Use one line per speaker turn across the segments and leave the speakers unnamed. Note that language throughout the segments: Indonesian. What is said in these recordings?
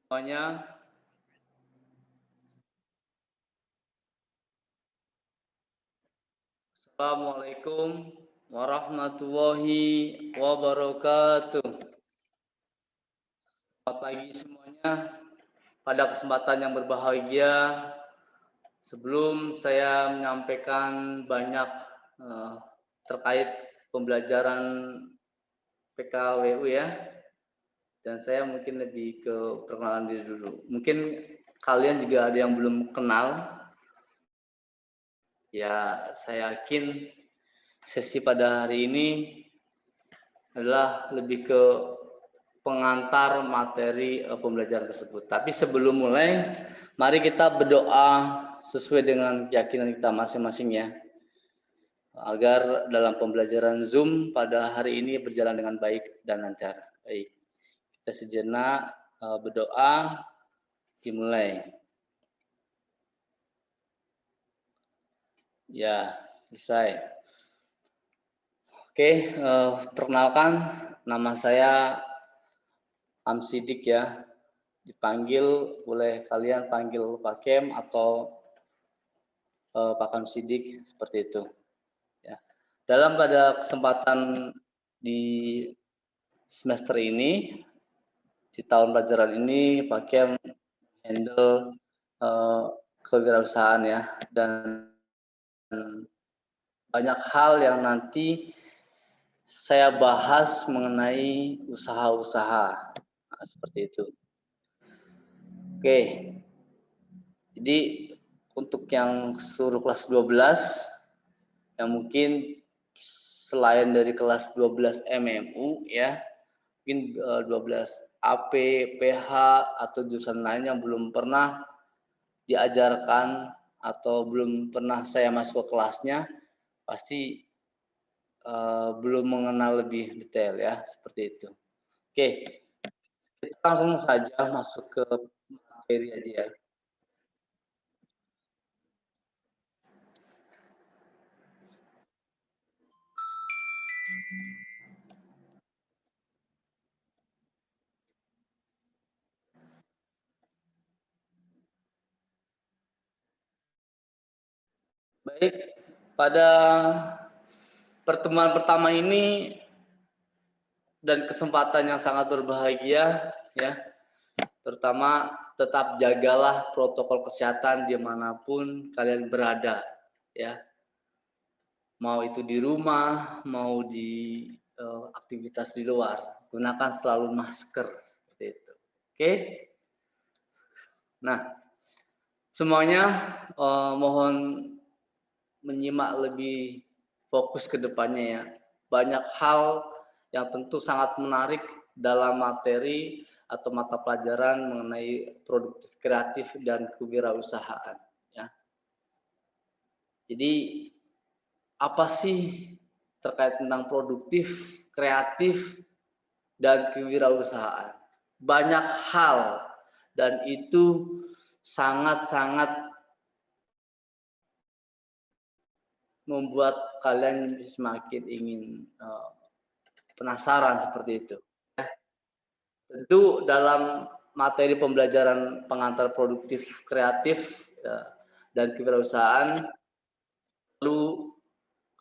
Semuanya, Assalamualaikum warahmatullahi wabarakatuh. Selamat pagi semuanya. Pada kesempatan yang berbahagia, sebelum saya menyampaikan banyak eh, terkait pembelajaran PKWU ya, dan saya mungkin lebih ke perkenalan diri dulu. Mungkin kalian juga ada yang belum kenal. Ya, saya yakin sesi pada hari ini adalah lebih ke pengantar materi pembelajaran tersebut. Tapi sebelum mulai, mari kita berdoa sesuai dengan keyakinan kita masing-masing ya. Agar dalam pembelajaran Zoom pada hari ini berjalan dengan baik dan lancar. Baik, kita sejenak berdoa, dimulai. Ya, selesai. Oke, perkenalkan nama saya Amsidik ya. Dipanggil, boleh kalian panggil Pak Kem atau Pak Amsidik seperti itu. Ya. Pada kesempatan di semester ini, di tahun pelajaran ini, Pak Kem handle kewirausahaan ya, dan banyak hal yang nanti saya bahas mengenai usaha-usaha. Nah, seperti itu. Oke, jadi untuk yang seluruh kelas 12, yang mungkin selain dari kelas 12 MMU ya, mungkin 12 AP, PH, atau jurusan lain yang belum pernah diajarkan atau belum pernah saya masuk ke kelasnya, pasti belum mengenal lebih detail ya, seperti itu. Oke, kita langsung saja masuk ke materi aja ya. Baik, pada pertemuan pertama ini dan kesempatan yang sangat berbahagia ya, terutama tetap jagalah protokol kesehatan dimanapun kalian berada ya, mau itu di rumah, mau di aktivitas di luar, gunakan selalu masker seperti itu. Oke, nah semuanya mohon menyimak lebih fokus ke depannya ya. Banyak hal yang tentu sangat menarik dalam materi atau mata pelajaran mengenai produktif kreatif dan kewirausahaan ya. Jadi apa sih terkait tentang produktif, kreatif, dan kewirausahaan? Banyak hal, dan itu sangat-sangat membuat kalian semakin ingin penasaran seperti itu. Tentu dalam materi pembelajaran pengantar produktif kreatif ya, dan kewirausahaan, perlu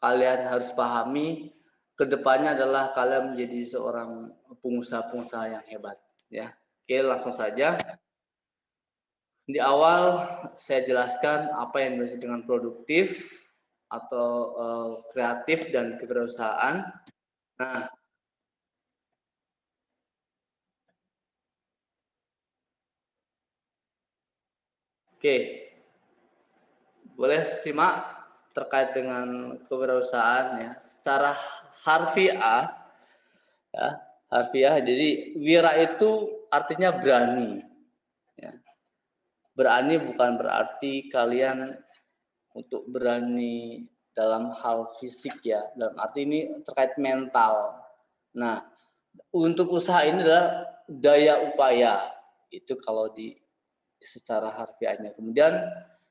kalian harus pahami kedepannya adalah kalian menjadi seorang pengusaha-pengusaha yang hebat ya. Oke, langsung saja. Di awal saya jelaskan apa yang dimaksud dengan produktif atau kreatif dan kewirausahaan. Nah, oke, boleh simak terkait dengan kewirausahaan ya. Secara harfiah ya, harfiah. Jadi wira itu artinya berani. Ya. Berani bukan berarti kalian untuk berani dalam hal fisik ya. Dalam arti ini terkait mental. Nah, untuk usaha ini adalah daya upaya. Itu kalau di secara harfiahnya. Kemudian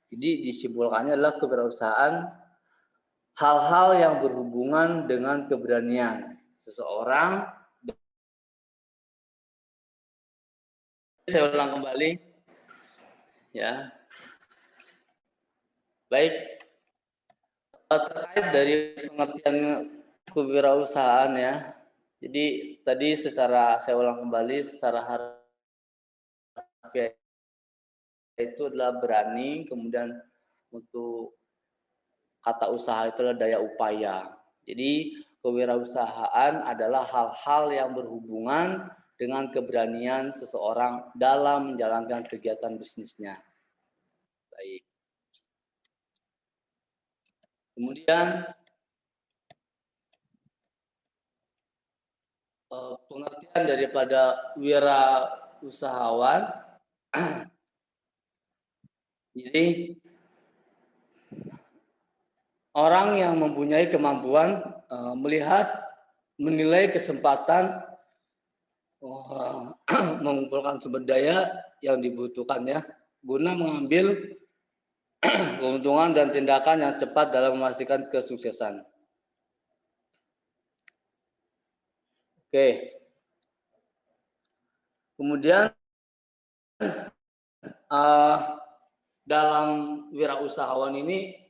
jadi disimpulkannya adalah kewirausahaan hal-hal yang berhubungan dengan keberanian seseorang Saya ulang kembali, ya. Baik, terkait dari pengertian kewirausahaan ya. Jadi tadi saya ulang kembali secara harfiah itu adalah berani, kemudian untuk kata usaha itu adalah daya upaya. Jadi kewirausahaan adalah hal-hal yang berhubungan dengan keberanian seseorang dalam menjalankan kegiatan bisnisnya. Baik. Kemudian pengertian daripada wirausahawan. Jadi orang yang mempunyai kemampuan melihat, menilai kesempatan mengumpulkan sumber daya yang dibutuhkan ya, guna mengambil keuntungan dan tindakan yang cepat dalam memastikan kesuksesan. Oke. Kemudian dalam wirausahawan ini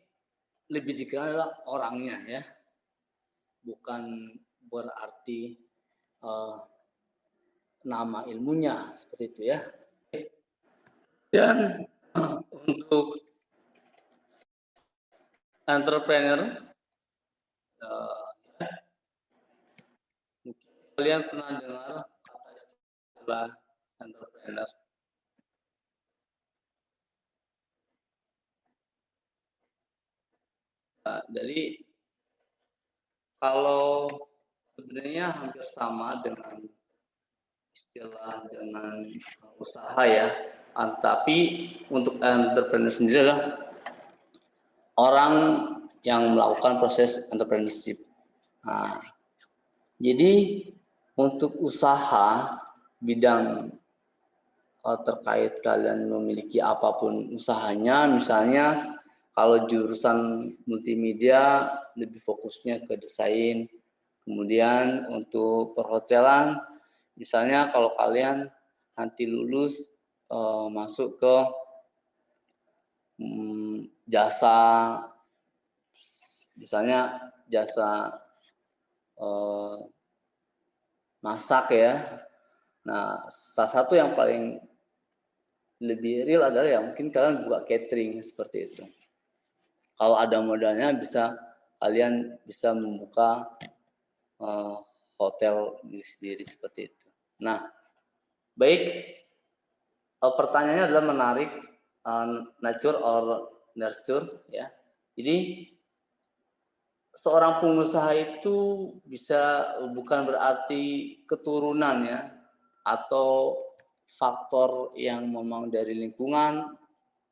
lebih dikenal orangnya ya, bukan berarti nama ilmunya seperti itu ya. Dan untuk entrepreneur, mungkin kalian pernah dengar kata istilah entrepreneur. Jadi kalau sebenarnya hampir sama dengan istilah dengan usaha ya, tapi untuk entrepreneur sendiri adalah orang yang melakukan proses entrepreneurship. Nah, jadi untuk usaha bidang terkait kalian memiliki apapun usahanya, misalnya kalau jurusan multimedia lebih fokusnya ke desain, kemudian untuk perhotelan, misalnya kalau kalian nanti lulus masuk ke jasa, misalnya jasa masak ya. Nah, salah satu yang paling lebih real adalah ya mungkin kalian buka catering seperti itu. Kalau ada modalnya kalian bisa membuka hotel sendiri seperti itu. Nah, baik, pertanyaannya adalah menarik, nature or nurture ya. Jadi seorang pengusaha itu bisa bukan berarti keturunan ya, atau faktor yang memang dari lingkungan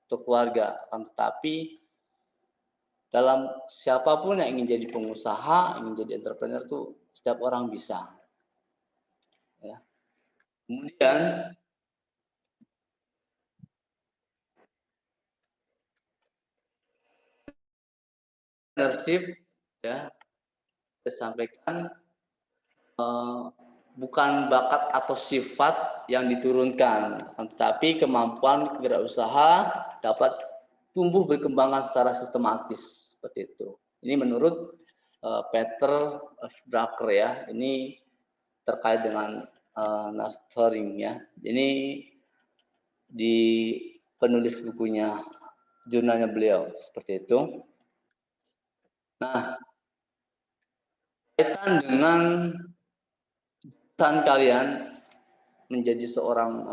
atau keluarga, akan tetapi dalam siapapun yang ingin jadi pengusaha, ingin jadi entrepreneur itu setiap orang bisa. Ya. Kemudian leadership ya, saya sampaikan bukan bakat atau sifat yang diturunkan, tetapi kemampuan wirausaha dapat tumbuh berkembang secara sistematis seperti itu. Ini menurut Peter Drucker ya. Ini terkait dengan nurturing ya. Ini di penulis bukunya, jurnalnya beliau seperti itu. Nah, kaitan dengan kalian menjadi seorang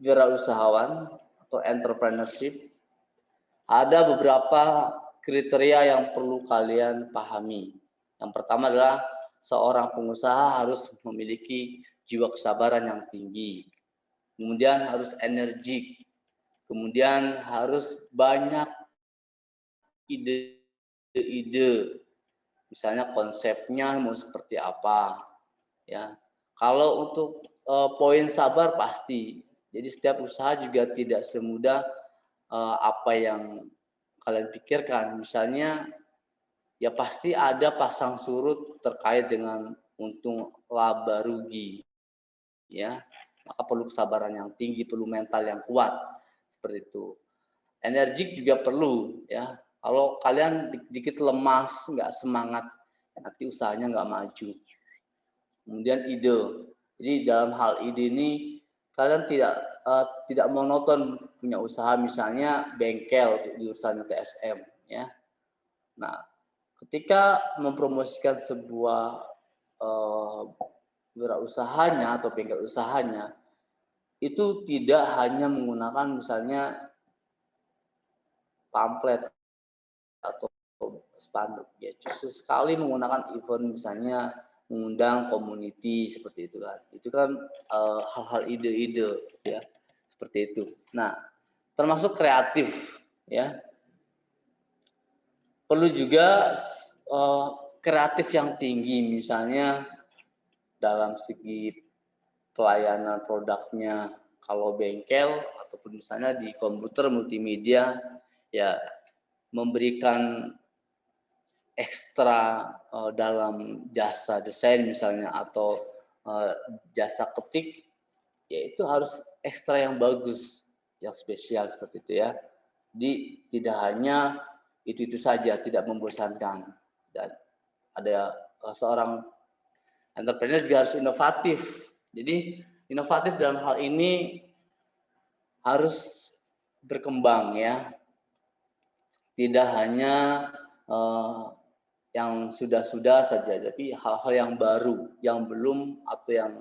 wirausahawan atau entrepreneurship, ada beberapa kriteria yang perlu kalian pahami. Yang pertama adalah seorang pengusaha harus memiliki jiwa kesabaran yang tinggi. Kemudian harus energik. Kemudian harus banyak ide-ide. Misalnya konsepnya mau seperti apa. Ya. Kalau untuk poin sabar pasti. Jadi setiap usaha juga tidak semudah apa yang kalian pikirkan. Misalnya ya pasti ada pasang surut terkait dengan untung laba rugi. Ya. maka perlu kesabaran yang tinggi, perlu mental yang kuat, seperti itu. Energik juga perlu, ya. Kalau kalian dikit lemas, nggak semangat, nanti usahanya nggak maju. Kemudian ide. Jadi dalam hal ide ini kalian tidak monoton punya usaha, misalnya bengkel di usahanya TSM, ya. Nah, ketika mempromosikan sebuah wirausahanya atau bengkel usahanya, itu tidak hanya menggunakan misalnya pamflet atau spanduk, ya. Justru sekali menggunakan event, misalnya mengundang community seperti itu kan. Itu kan hal-hal ide-ide, ya, seperti itu. Nah, termasuk kreatif, ya. Perlu juga kreatif yang tinggi, misalnya dalam segi pelayanan produknya. Kalau bengkel ataupun misalnya di komputer multimedia, ya, memberikan ekstra dalam jasa desain misalnya, atau jasa ketik, ya itu harus ekstra yang bagus, yang spesial seperti itu, ya. Jadi tidak hanya itu saja, tidak membosankan. Dan ada seorang entrepreneur juga harus inovatif. Jadi inovatif dalam hal ini harus berkembang, ya. Tidak hanya yang sudah-sudah saja, tapi hal-hal yang baru, yang belum atau yang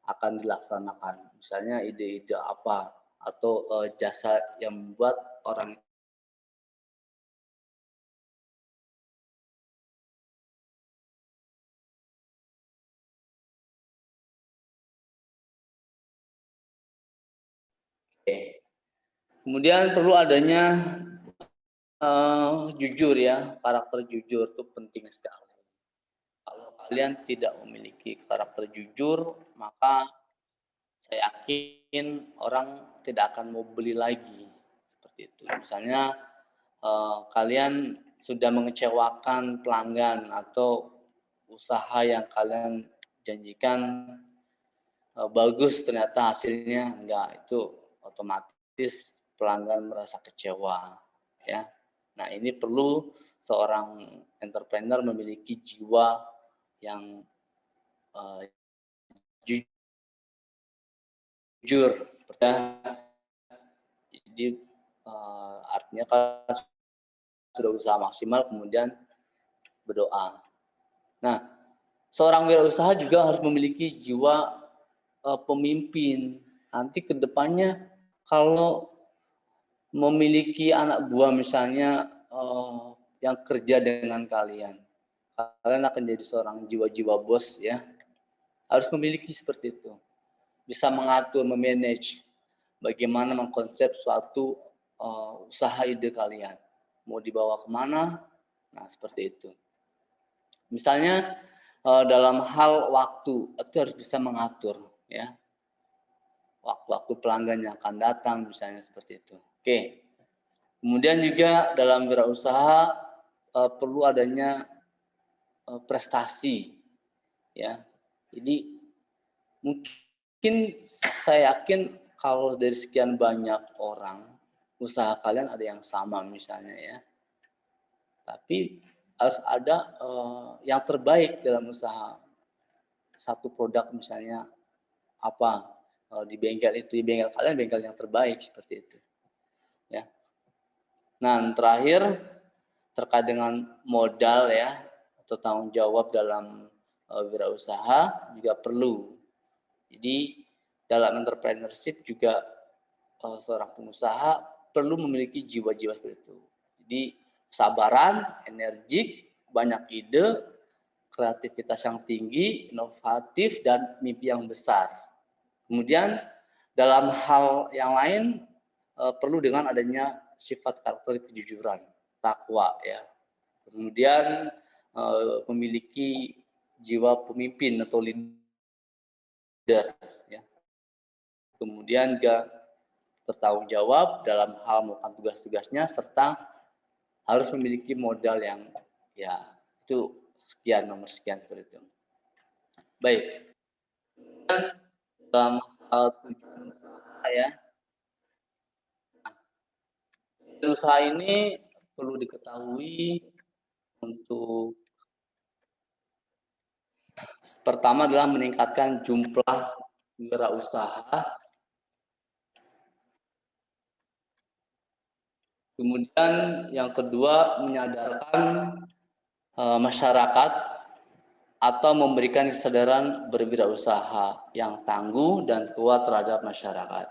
akan dilaksanakan. Misalnya ide-ide apa, atau jasa yang membuat orang kemudian perlu adanya jujur, ya, karakter jujur itu penting sekali. Kalau kalian tidak memiliki karakter jujur, maka saya yakin orang tidak akan mau beli lagi, seperti itu. Misalnya kalian sudah mengecewakan pelanggan, atau usaha yang kalian janjikan bagus, ternyata hasilnya enggak, itu otomatis pelanggan merasa kecewa, ya. Nah, ini perlu seorang entrepreneur memiliki jiwa yang jujur, seperti jadi artinya kan sudah usaha maksimal, kemudian berdoa. Nah, seorang wirausaha juga harus memiliki jiwa pemimpin. Nanti ke depannya kalau memiliki anak buah misalnya yang kerja dengan kalian, kalian akan jadi seorang jiwa-jiwa bos, ya. Harus memiliki seperti itu. Bisa mengatur, memanage bagaimana mengkonsep suatu usaha ide kalian. Mau dibawa kemana? Nah, seperti itu. Misalnya dalam hal waktu, itu harus bisa mengatur, ya. Waktu-waktu pelanggan yang akan datang, misalnya seperti itu. Oke. Kemudian juga dalam wirausaha perlu adanya prestasi, ya. Jadi mungkin saya yakin kalau dari sekian banyak orang, usaha kalian ada yang sama misalnya, ya. Tapi harus ada yang terbaik dalam usaha. Satu produk misalnya apa, di bengkel itu, di bengkel kalian bengkel yang terbaik, seperti itu, ya. Nah, terakhir terkait dengan modal, ya, atau tanggung jawab dalam wirausaha juga perlu. Jadi dalam entrepreneurship juga seorang pengusaha perlu memiliki jiwa-jiwa seperti itu. Jadi kesabaran, energik, banyak ide, kreativitas yang tinggi, inovatif, dan mimpi yang besar. Kemudian dalam hal yang lain perlu dengan adanya sifat karakter kejujuran, takwa, ya. Kemudian memiliki jiwa pemimpin atau leader, ya. Kemudian juga bertanggung jawab dalam hal melakukan tugas-tugasnya, serta harus memiliki modal yang, ya, itu sekian, nomor sekian, seperti itu. Baik. Dalam tujuan usaha ya. Usaha ini perlu diketahui untuk pertama adalah meningkatkan jumlah wirausaha, kemudian yang kedua menyadarkan masyarakat atau memberikan kesadaran berwirausaha yang tangguh dan kuat terhadap masyarakat.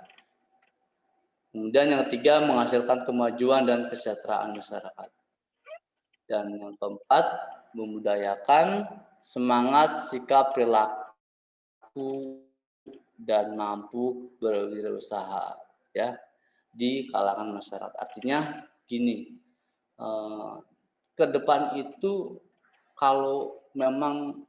Kemudian yang ketiga menghasilkan kemajuan dan kesejahteraan masyarakat. Dan yang keempat membudayakan semangat, sikap, perilaku dan mampu berwirausaha ya di kalangan masyarakat. Artinya gini, ke depan itu kalau memang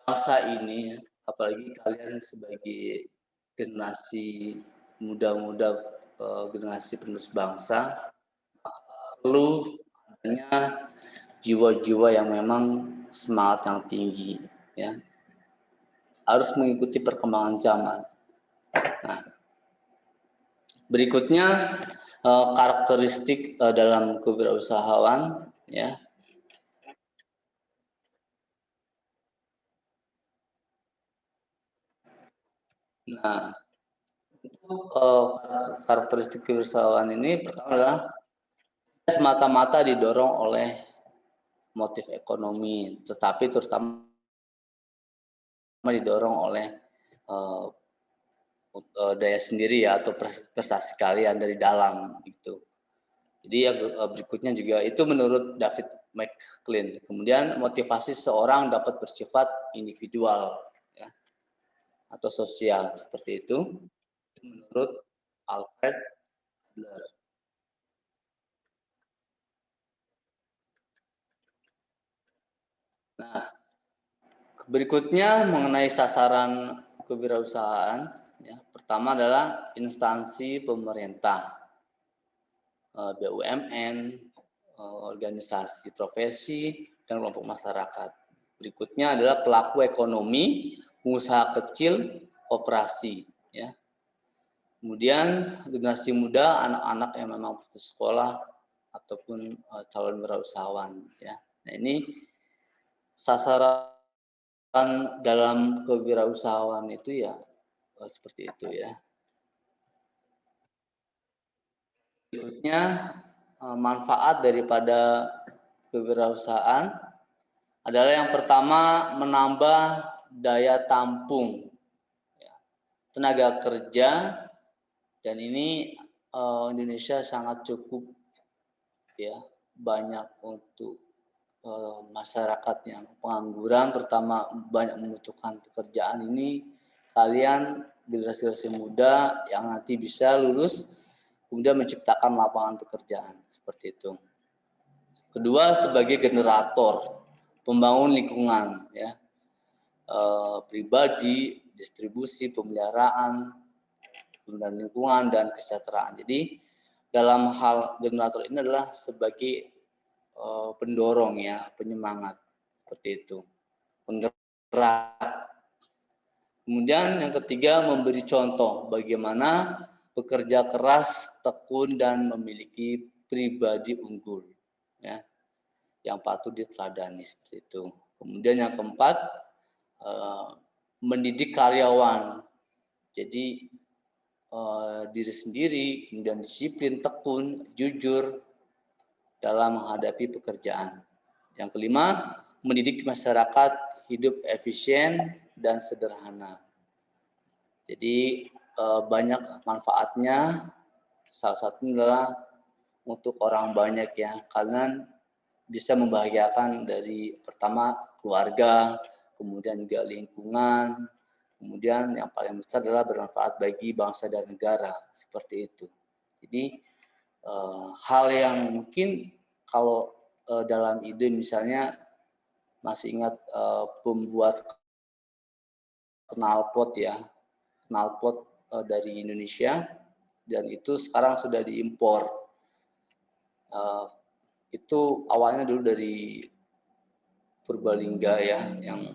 bangsa ini, apalagi kalian sebagai generasi muda-muda, generasi penerus bangsa, perlu adanya jiwa-jiwa yang memang semangat yang tinggi, ya, harus mengikuti perkembangan zaman. Nah, berikutnya karakteristik dalam kewirausahaan, ya. Nah, itu karakteristik kewirausahaan ini pertama adalah semata-mata didorong oleh motif ekonomi, tetapi terutama didorong oleh daya sendiri ya atau prestasi kalian dari dalam gitu. Jadi yang berikutnya juga itu menurut David McLean. Kemudian motivasi seseorang dapat bersifat individual ya, atau sosial seperti itu menurut Alfred Adler. Nah, berikutnya mengenai sasaran kewirausahaan, ya, pertama adalah instansi pemerintah, BUMN, organisasi profesi, dan kelompok masyarakat. Berikutnya adalah pelaku ekonomi, pengusaha kecil, koperasi. Ya. Kemudian generasi muda, anak-anak yang memang putus sekolah ataupun calon wirausahawan. Ya. Nah ini sasaran dalam kewirausahaan itu ya seperti itu ya. Berikutnya manfaat daripada kewirausahaan adalah yang pertama menambah daya tampung ya, tenaga kerja, dan ini Indonesia sangat cukup ya, banyak untuk masyarakat yang pengangguran, terutama banyak membutuhkan pekerjaan. Ini kalian generasi muda yang nanti bisa lulus kemudian menciptakan lapangan pekerjaan seperti itu. Kedua, sebagai generator pembangun lingkungan ya, pribadi, distribusi, pemeliharaan, lingkungan dan kesejahteraan. Jadi dalam hal generator ini adalah sebagai pendorong ya, penyemangat seperti itu, penggerak. Kemudian yang ketiga memberi contoh bagaimana bekerja keras, tekun dan memiliki pribadi unggul ya, yang patut diteladani seperti itu. Kemudian yang keempat mendidik karyawan. Jadi diri sendiri, kemudian disiplin, tekun, jujur dalam menghadapi pekerjaan. Yang kelima, mendidik masyarakat hidup efisien dan sederhana. Jadi banyak manfaatnya. Salah satunya adalah untuk orang banyak ya, karena bisa membahagiakan dari pertama keluarga, kemudian juga lingkungan, kemudian yang paling besar adalah bermanfaat bagi bangsa dan negara seperti itu. Jadi hal yang mungkin kalau dalam ide misalnya masih ingat pembuat knalpot ya, knalpot dari Indonesia, dan itu sekarang sudah diimpor. Itu awalnya dulu dari Purbalingga ya, yang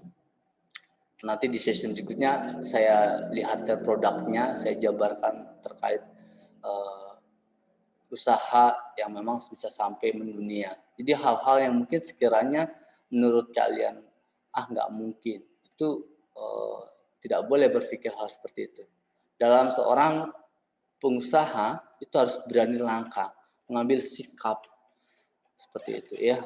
nanti di sesi berikutnya saya lihatkan produknya, saya jabarkan terkait usaha yang memang bisa sampai mendunia. Jadi hal-hal yang mungkin sekiranya menurut kalian nggak mungkin, itu tidak boleh berpikir hal seperti itu. Dalam seorang pengusaha itu harus berani langkah, mengambil sikap seperti itu ya.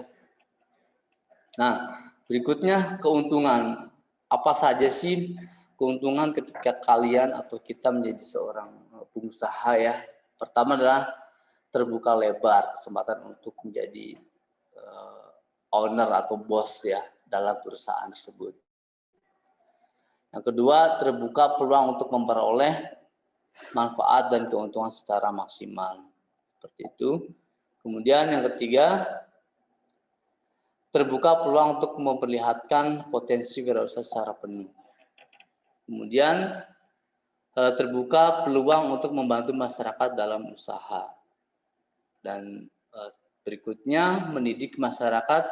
Nah, berikutnya keuntungan. Apa saja sih keuntungan ketika kalian atau kita menjadi seorang pengusaha ya? Pertama adalah terbuka lebar kesempatan untuk menjadi owner atau bos ya dalam perusahaan tersebut. Yang kedua, terbuka peluang untuk memperoleh manfaat dan keuntungan secara maksimal. Seperti itu. Kemudian yang ketiga, terbuka peluang untuk memperlihatkan potensi wirausaha secara penuh. Kemudian terbuka peluang untuk membantu masyarakat dalam usaha. Dan berikutnya mendidik masyarakat.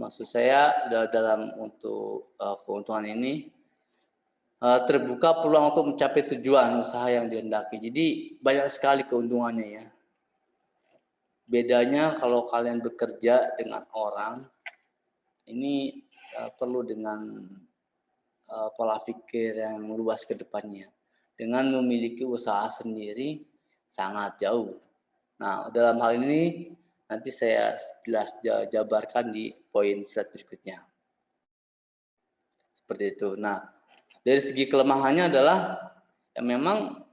Maksud saya dalam untuk keuntungan ini terbuka peluang untuk mencapai tujuan usaha yang dihendaki. Jadi banyak sekali keuntungannya ya. Bedanya kalau kalian bekerja dengan orang, ini perlu dengan pola pikir yang luas ke depannya. Dengan memiliki usaha sendiri sangat jauh. Nah, dalam hal ini nanti saya jelas jabarkan di poin slide berikutnya. Seperti itu. Nah, dari segi kelemahannya adalah ya memang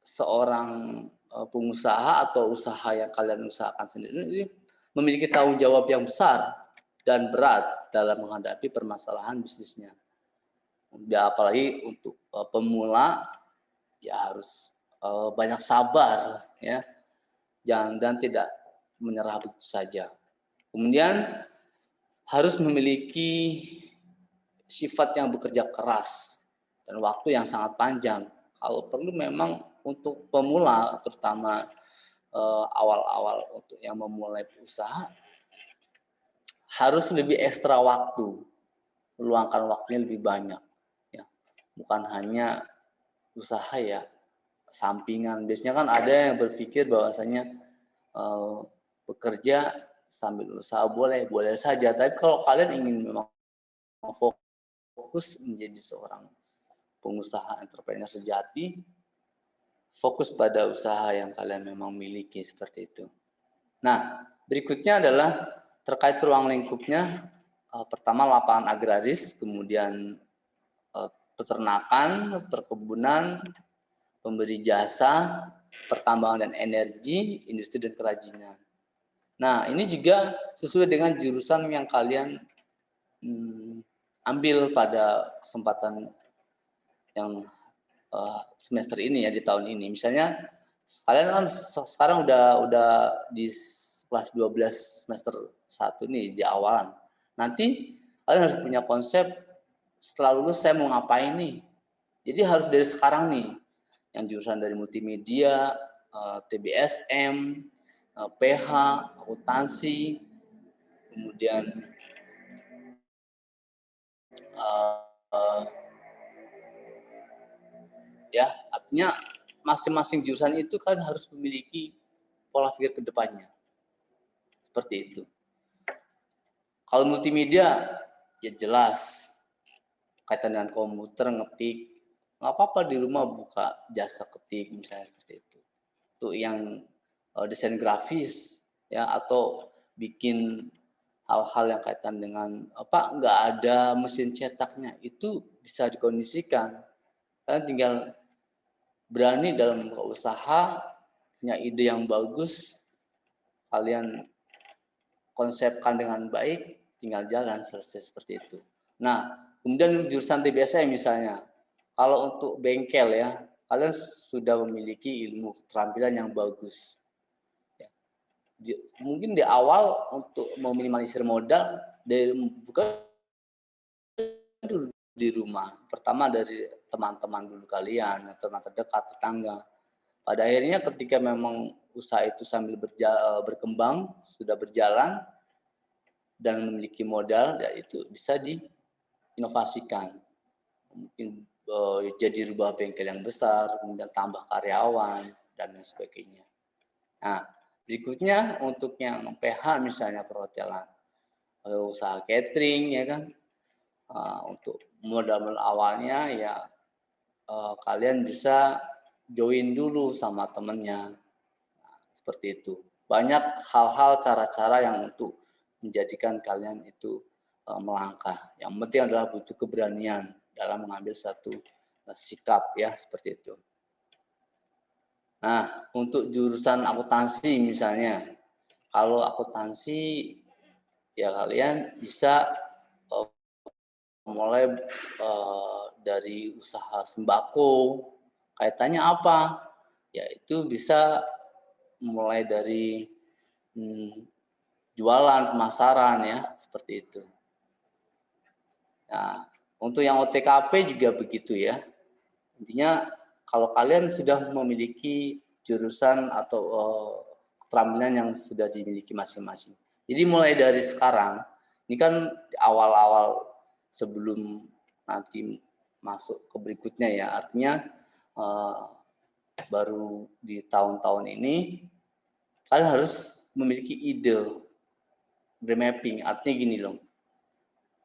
seorang pengusaha atau usaha yang kalian usahakan sendiri ini memiliki tanggung jawab yang besar dan berat dalam menghadapi permasalahan bisnisnya. Ya, apalagi untuk pemula ya harus banyak sabar ya. Dan tidak menyerah begitu saja. Kemudian harus memiliki sifat yang bekerja keras dan waktu yang sangat panjang. Kalau perlu memang untuk pemula, terutama awal-awal untuk yang memulai usaha, harus lebih ekstra waktu, meluangkan waktunya lebih banyak. Ya. Bukan hanya usaha ya, sampingan. Biasanya kan ada yang berpikir bahwasanya bekerja sambil usaha boleh saja. Tapi kalau kalian ingin memang fokus menjadi seorang pengusaha entrepreneur sejati, fokus pada usaha yang kalian memang miliki seperti itu. Nah, berikutnya adalah terkait ruang lingkupnya. Pertama lapangan agraris, kemudian peternakan, perkebunan, pemberi jasa, pertambangan dan energi, industri dan kerajinan. Nah, ini juga sesuai dengan jurusan yang kalian ambil pada kesempatan yang semester ini ya, di tahun ini. Misalnya kalian kan sekarang udah di kelas 12 semester 1 nih di awalan. Nanti kalian harus punya konsep setelah lulus saya mau ngapain nih. Jadi harus dari sekarang nih. Yang jurusan dari multimedia, TBSM, PH, akuntansi, kemudian ya artinya masing-masing jurusan itu kan harus memiliki pola pikir ke depannya. Seperti itu. Kalau multimedia ya jelas kaitan dengan komputer, ngetik, nggak apa-apa di rumah buka jasa ketik misalnya seperti itu. Untuk yang desain grafis ya atau bikin hal-hal yang kaitan dengan nggak ada mesin cetaknya, itu bisa dikondisikan. Kalian tinggal berani dalam usaha, punya ide yang bagus, kalian konsepkan dengan baik, tinggal jalan selesai seperti itu. Nah, kemudian jurusan TBSM misalnya, kalau untuk bengkel ya, kalian sudah memiliki ilmu keterampilan yang bagus. Ya. Mungkin di awal untuk meminimalisir modal, bukan dulu di rumah. Pertama dari teman-teman dulu kalian, teman terdekat, tetangga. Pada akhirnya ketika memang usaha itu sambil berkembang, sudah berjalan dan memiliki modal, ya itu bisa inovasikan. Mungkin jadi rubah bengkel yang besar, kemudian tambah karyawan, dan lain sebagainya. Nah, berikutnya untuk yang PH misalnya perhotelan, usaha catering ya kan, untuk modal awalnya ya kalian bisa join dulu sama temennya, seperti itu. Banyak hal-hal, cara-cara yang untuk menjadikan kalian itu melangkah. Yang penting adalah butuh keberanian dalam mengambil satu sikap ya, seperti itu. Nah, untuk jurusan akuntansi misalnya, kalau akuntansi ya kalian bisa mulai dari usaha sembako. Kaitannya apa? Yaitu bisa mulai dari jualan, pemasaran ya, seperti itu. Nah, untuk yang OTKP juga begitu ya. Intinya kalau kalian sudah memiliki jurusan atau keterampilan yang sudah dimiliki masing-masing. Jadi mulai dari sekarang, ini kan awal-awal sebelum nanti masuk ke berikutnya ya, artinya baru di tahun-tahun ini kalian harus memiliki ide mapping. Artinya gini loh,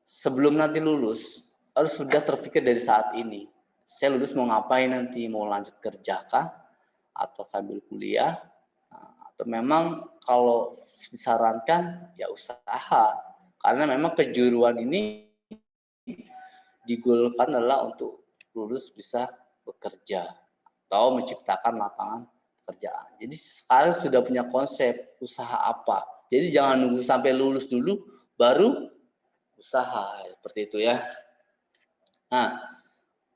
sebelum nanti lulus harus sudah terpikir dari saat ini. Saya lulus mau ngapain nanti, mau lanjut kerja kah atau sambil kuliah, atau memang kalau disarankan ya usaha, karena memang kejuruan ini digolkan adalah untuk lulus bisa bekerja atau menciptakan lapangan pekerjaan. Jadi sekarang sudah punya konsep usaha apa. Jadi jangan nunggu sampai lulus dulu baru usaha, seperti itu ya. Nah,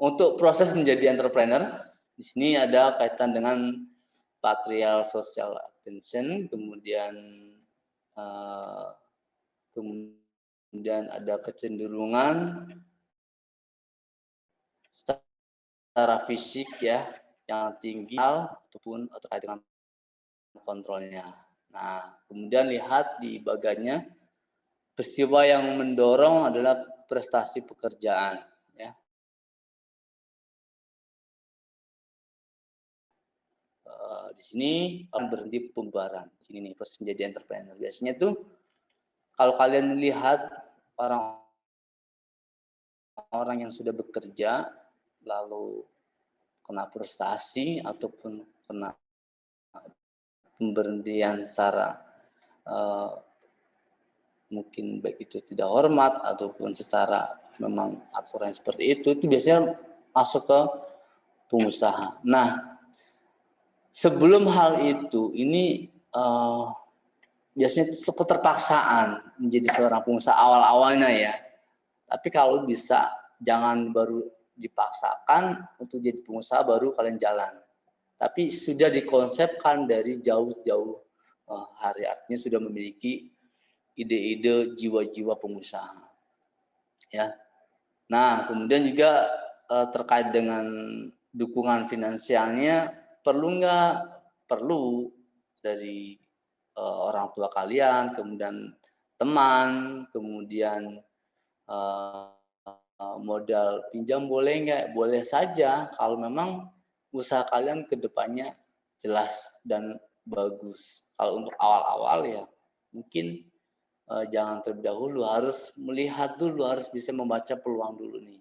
untuk proses menjadi entrepreneur, di sini ada kaitan dengan patrial social attention, kemudian ada kecenderungan secara fisik ya yang tinggi ataupun terkait dengan kontrolnya. Nah, kemudian lihat di bagiannya peristiwa yang mendorong adalah prestasi pekerjaan ya. Di sini akan berhenti pembubaran. Sini nih proses menjadi entrepreneur. Biasanya tuh kalau kalian melihat orang yang sudah bekerja lalu kena frustasi ataupun kena pemberhentian secara mungkin baik itu tidak hormat ataupun secara memang aturan seperti itu biasanya masuk ke pengusaha. Nah, sebelum hal itu ini biasanya itu keterpaksaan menjadi seorang pengusaha awal-awalnya ya. Tapi kalau bisa jangan baru dipaksakan untuk jadi pengusaha baru kalian jalan. Tapi sudah dikonsepkan dari jauh-jauh hari, artinya sudah memiliki ide-ide jiwa-jiwa pengusaha. Ya. Nah, kemudian juga terkait dengan dukungan finansialnya perlu nggak? Perlu dari orang tua kalian, kemudian teman, kemudian modal pinjam boleh nggak? Boleh saja kalau memang usaha kalian ke depannya jelas dan bagus. Kalau untuk awal-awal ya mungkin jangan terlebih dahulu, harus melihat dulu, harus bisa membaca peluang dulu nih.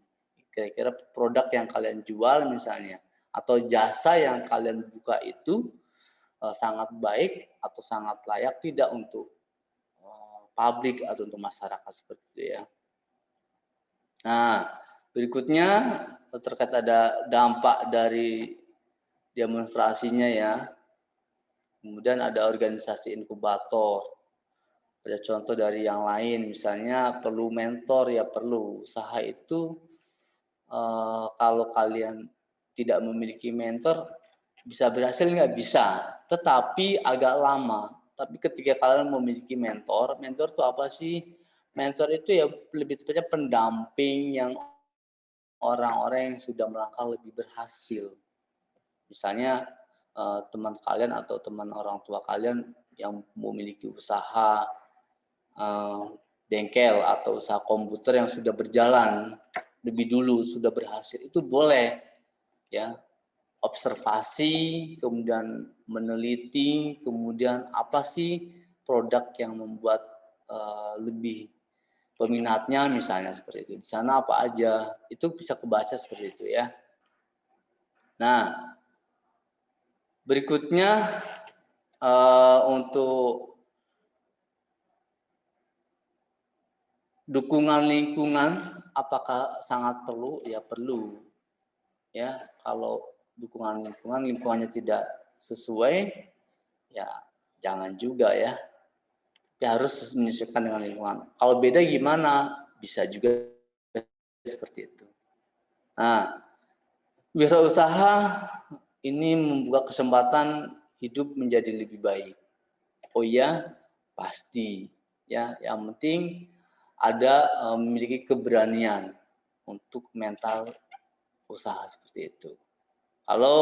Kira-kira produk yang kalian jual misalnya atau jasa yang kalian buka itu sangat baik atau sangat layak tidak untuk publik atau untuk masyarakat seperti itu ya. Nah, berikutnya terkait ada dampak dari demonstrasinya ya. Kemudian ada organisasi inkubator. Ada contoh dari yang lain, misalnya perlu mentor ya perlu. Usaha itu kalau kalian tidak memiliki mentor bisa berhasil nggak? Bisa, tetapi agak lama. Tapi ketika kalian memiliki mentor, mentor itu apa sih? Mentor itu ya lebih tepatnya pendamping yang orang-orang yang sudah melangkah lebih berhasil. Misalnya teman kalian atau teman orang tua kalian yang memiliki usaha, bengkel atau usaha komputer yang sudah berjalan lebih dulu, sudah berhasil, itu boleh ya. Observasi, kemudian meneliti, kemudian apa sih produk yang membuat lebih peminatnya misalnya seperti itu. Di sana apa aja, itu bisa kebaca seperti itu ya. Nah, berikutnya untuk dukungan lingkungan, apakah sangat perlu? Ya perlu. Ya, kalau dukungan lingkungannya tidak sesuai, ya jangan juga ya. Tapi harus menyesuaikan dengan lingkungan. Kalau beda gimana? Bisa juga seperti itu. Nah, wirausaha ini membuka kesempatan hidup menjadi lebih baik. Oh iya, pasti. Ya, yang penting ada memiliki keberanian untuk mental usaha seperti itu. Kalau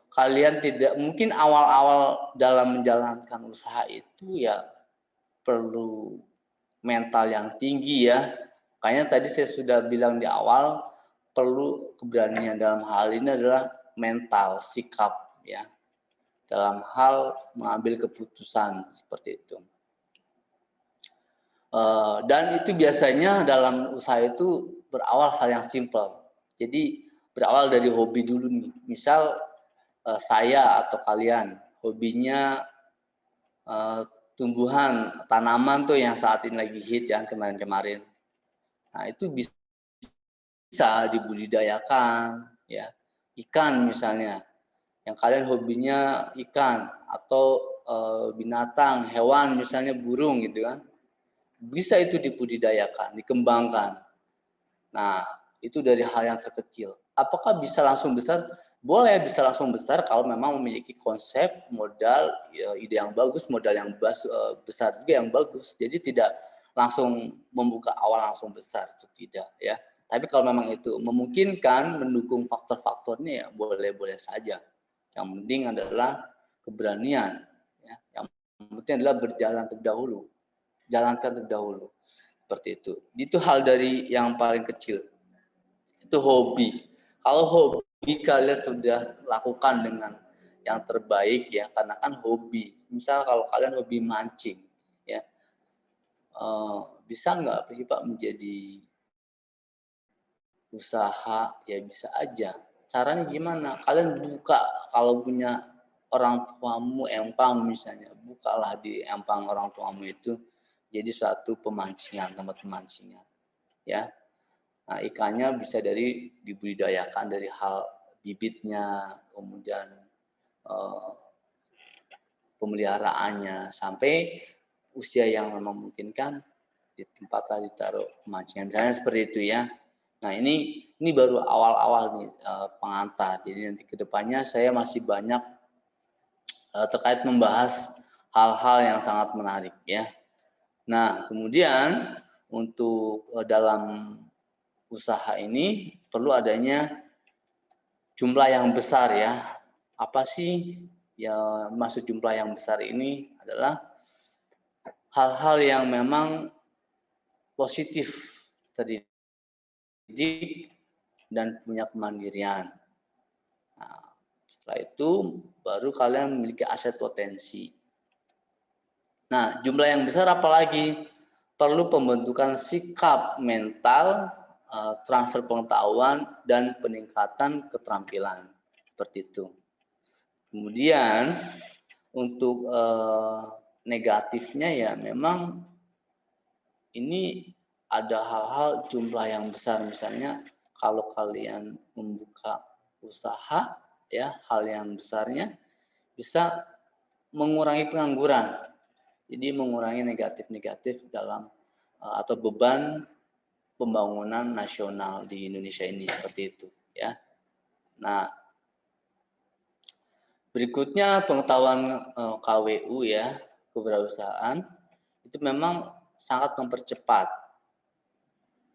kalian tidak mungkin awal-awal dalam menjalankan usaha itu ya perlu mental yang tinggi ya. Makanya tadi saya sudah bilang di awal perlu keberanian dalam hal ini adalah mental, sikap ya. Dalam hal mengambil keputusan seperti itu. Dan itu biasanya dalam usaha itu berawal hal yang simpel. Jadi berawal dari hobi dulu nih. Misal saya atau kalian hobinya tumbuhan, tanaman tuh yang saat ini lagi hit yang kemarin-kemarin. Nah, itu bisa dibudidayakan ya. Ikan misalnya. Yang kalian hobinya ikan atau binatang, hewan misalnya burung gitu kan. Bisa itu dibudidayakan, dikembangkan. Nah, itu dari hal yang terkecil. Apakah bisa langsung besar? Boleh bisa langsung besar kalau memang memiliki konsep, modal, ya, ide yang bagus, modal yang besar juga yang bagus. Jadi tidak langsung membuka awal langsung besar, itu tidak ya. Tapi kalau memang itu memungkinkan mendukung faktor-faktornya ya boleh-boleh saja. Yang penting adalah keberanian. Ya. Yang penting adalah berjalan terlebih dahulu. Jalankan terlebih dahulu. Seperti itu. Itu hal dari yang paling kecil. Itu hobi. Kalau hobi kalian sudah lakukan dengan yang terbaik ya, karena kan hobi. Misal kalau kalian hobi mancing, ya bisa nggak sih Pak menjadi usaha? Ya bisa aja. Caranya gimana? Kalian buka kalau punya orang tuamu empang misalnya, bukalah di empang orang tuamu itu jadi suatu pemancingan, tempat pemancingan, ya. Nah, ikannya bisa dari dibudidayakan dari hal bibitnya, kemudian eh, pemeliharaannya sampai usia yang memungkinkan di tempat tadi taruh pemancingan. Misalnya seperti itu ya. Nah, ini baru awal-awal nih pengantar. Jadi nanti kedepannya saya masih banyak terkait membahas hal-hal yang sangat menarik ya. Nah, kemudian untuk dalam usaha ini perlu adanya jumlah yang besar ya. Apa sih ya maksud jumlah yang besar ini adalah hal-hal yang memang positif, terdidik dan punya kemandirian. Nah, setelah itu baru kalian memiliki aset potensi. Nah, jumlah yang besar apalagi perlu pembentukan sikap mental, transfer pengetahuan dan peningkatan keterampilan. Seperti itu. Kemudian untuk negatifnya ya memang ini ada hal-hal jumlah yang besar, misalnya kalau kalian membuka usaha ya hal yang besarnya bisa mengurangi pengangguran. Jadi mengurangi negatif-negatif dalam atau beban pembangunan nasional di Indonesia ini seperti itu ya. Nah, berikutnya pengetahuan KWU ya, kewirausahaan itu memang sangat mempercepat.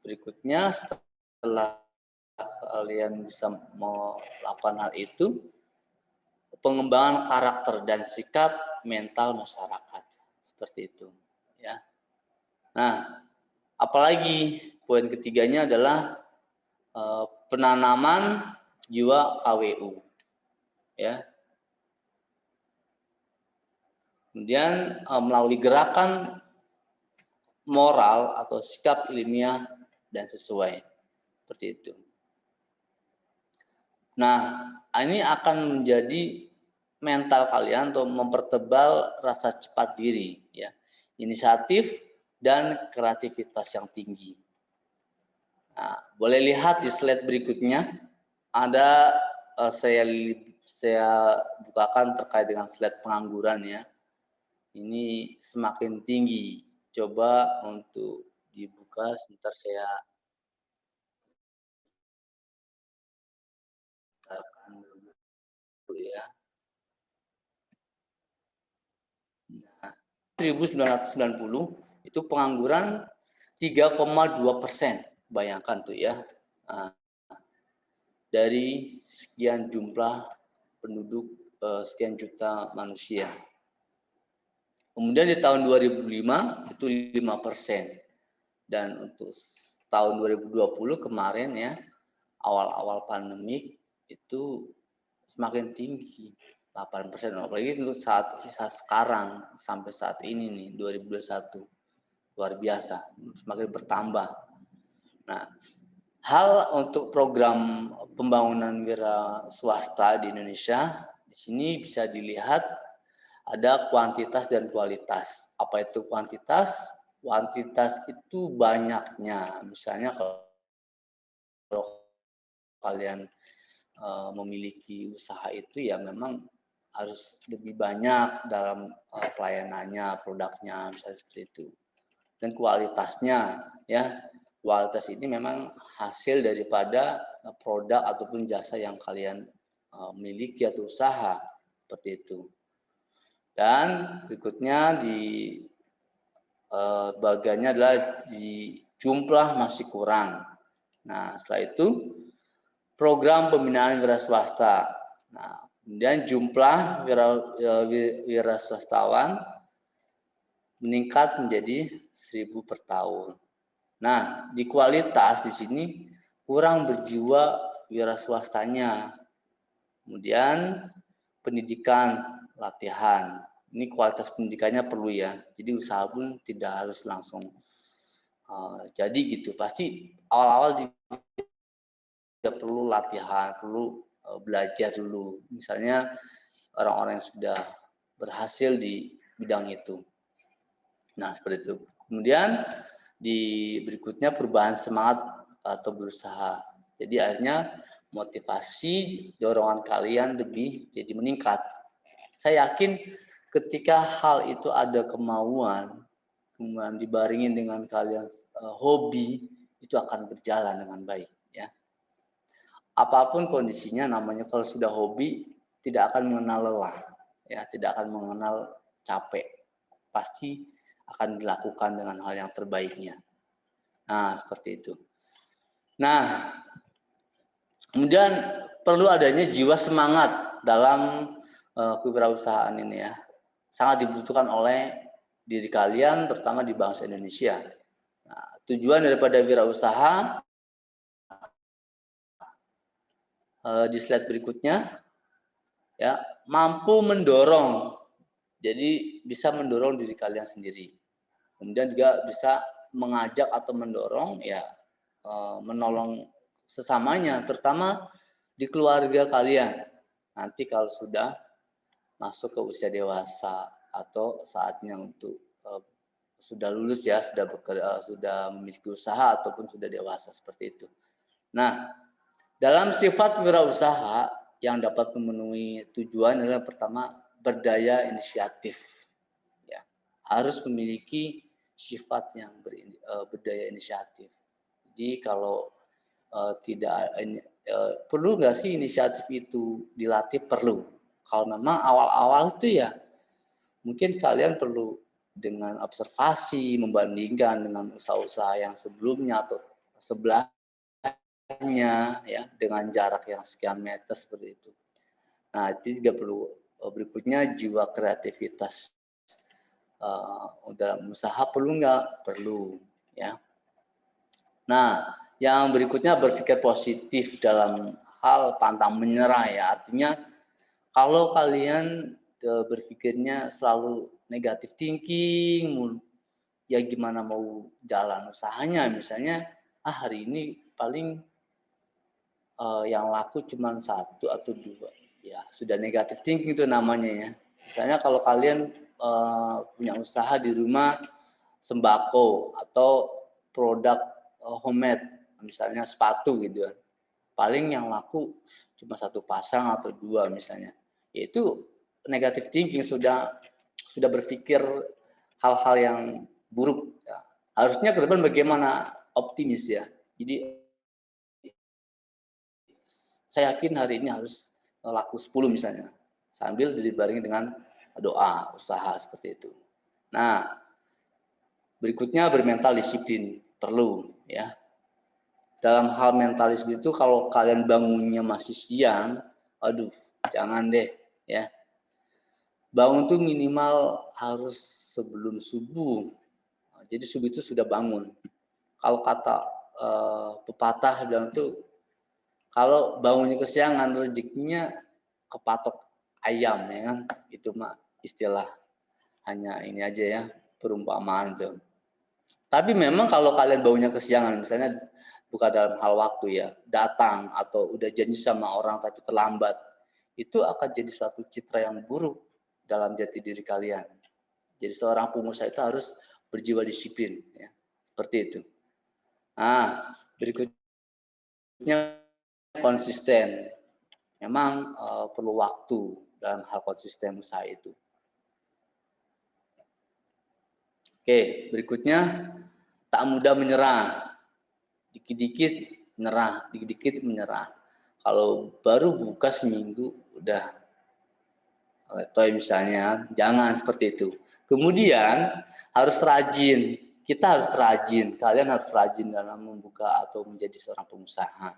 Berikutnya setelah kalian bisa melakukan hal itu, pengembangan karakter dan sikap mental masyarakat seperti itu ya. Nah, Apalagi poin ketiganya adalah penanaman jiwa KWU, ya. Kemudian melalui gerakan moral atau sikap ilmiah dan sesuai, seperti itu. Nah, ini akan menjadi mental kalian untuk mempertebal rasa cepat diri, ya, inisiatif dan kreativitas yang tinggi. Nah, boleh lihat di slide berikutnya, ada saya bukakan terkait dengan slide pengangguran, ya. Ini semakin tinggi. Coba untuk dibuka, sebentar saya taruhkan dulu, ya. Nah, 1990 itu pengangguran 3,2%. Bayangkan tuh, ya. Nah, dari sekian jumlah penduduk, sekian juta manusia. Kemudian di tahun 2005 itu 5%. Dan untuk tahun 2020 kemarin, ya, awal-awal pandemik itu semakin tinggi, 8%. Apalagi untuk saat sekarang sampai saat ini nih 2021, luar biasa, semakin bertambah. Nah, hal untuk program pembangunan wira swasta di Indonesia, di sini bisa dilihat ada kuantitas dan kualitas. Apa itu kuantitas? Kuantitas itu banyaknya. Misalnya kalau kalian memiliki usaha itu, ya memang harus lebih banyak dalam pelayanannya, produknya, misalnya seperti itu. Dan kualitasnya, ya, kualitas ini memang hasil daripada produk ataupun jasa yang kalian miliki atau usaha, seperti itu. Dan berikutnya di bagiannya adalah di jumlah masih kurang. Nah, setelah itu program pembinaan wira swasta. Nah, kemudian jumlah wira swastawan meningkat menjadi 1.000 per tahun. Nah, di kualitas di sini kurang berjiwa wira swastanya. Kemudian pendidikan, latihan. Ini kualitas pendidikannya perlu, ya. Jadi usaha pun tidak harus langsung jadi gitu. Pasti awal-awal juga perlu latihan, perlu belajar dulu. Misalnya orang-orang yang sudah berhasil di bidang itu. Nah, seperti itu. Kemudian di berikutnya perubahan semangat atau berusaha. Jadi akhirnya motivasi, dorongan kalian lebih jadi meningkat. Saya yakin ketika hal itu ada kemauan, kemudian dibaringin dengan kalian hobi, itu akan berjalan dengan baik, ya. Apapun kondisinya, namanya kalau sudah hobi tidak akan mengenal lelah, ya, tidak akan mengenal capek. Pasti akan dilakukan dengan hal yang terbaiknya. Nah, seperti itu. Nah, kemudian perlu adanya jiwa semangat dalam kewirausahaan ini, ya. Sangat dibutuhkan oleh diri kalian, terutama di bangsa Indonesia. Nah, tujuan daripada wirausaha di slide berikutnya, ya, mampu mendorong. Jadi bisa mendorong diri kalian sendiri. Kemudian juga bisa mengajak atau mendorong, ya, menolong sesamanya, terutama di keluarga kalian. Nanti kalau sudah masuk ke usia dewasa atau saatnya untuk sudah lulus, ya, sudah bekerja, sudah memiliki usaha ataupun sudah dewasa, seperti itu. Nah, dalam sifat wirausaha yang dapat memenuhi tujuan adalah pertama berdaya inisiatif, ya. Harus memiliki sifat yang berdaya inisiatif. Jadi kalau tidak perlu nggak sih inisiatif itu dilatih? Perlu. Kalau memang awal-awal itu, ya, mungkin kalian perlu dengan observasi, membandingkan dengan usaha-usaha yang sebelumnya atau sebelahnya, ya, dengan jarak yang sekian meter, seperti itu. Nah, itu juga perlu. Berikutnya jiwa kreativitas dalam usaha perlu nggak? Perlu, ya. Nah, yang berikutnya berpikir positif dalam hal pantang menyerah ya. Artinya kalau kalian berpikirnya selalu negatif thinking, ya gimana mau jalan usahanya, misalnya hari ini paling yang laku cuma 1 atau 2, ya sudah negatif thinking itu namanya ya. Misalnya kalau kalian punya usaha di rumah sembako atau produk homemade, misalnya sepatu gitu kan, paling yang laku cuma 1 pasang atau 2 misalnya, yaitu negatif thinking, sudah berpikir hal-hal yang buruk ya. Harusnya ke depan bagaimana optimis ya. Jadi saya yakin hari ini harus laku 10 misalnya, sambil dibarengi dengan doa, usaha seperti itu. Nah, berikutnya bermental disiplin, perlu ya. Dalam hal mental disiplin itu kalau kalian bangunnya masih siang, aduh jangan deh ya. Bangun tuh minimal harus sebelum subuh. Jadi subuh itu sudah bangun. Kalau kata pepatah bilang tuh, kalau bangunnya kesiangan rezekinya kepatok ayam ya kan, itu mah istilah hanya ini aja ya, perumpamaan itu. Tapi memang kalau kalian bangunnya kesiangan, misalnya bukan dalam hal waktu ya, datang atau udah janji sama orang tapi terlambat, itu akan jadi suatu citra yang buruk dalam jati diri kalian. Jadi seorang pengusaha itu harus berjiwa disiplin ya, seperti itu. Nah, berikutnya konsisten. Memang perlu waktu dalam hal konsisten usaha itu. Oke, berikutnya tak mudah menyerah. Dikit-dikit menyerah, dikit-dikit menyerah. Kalau baru buka seminggu udah letoy misalnya, jangan seperti itu. Kemudian harus rajin. Kita harus rajin. Kalian harus rajin dalam membuka atau menjadi seorang pengusaha.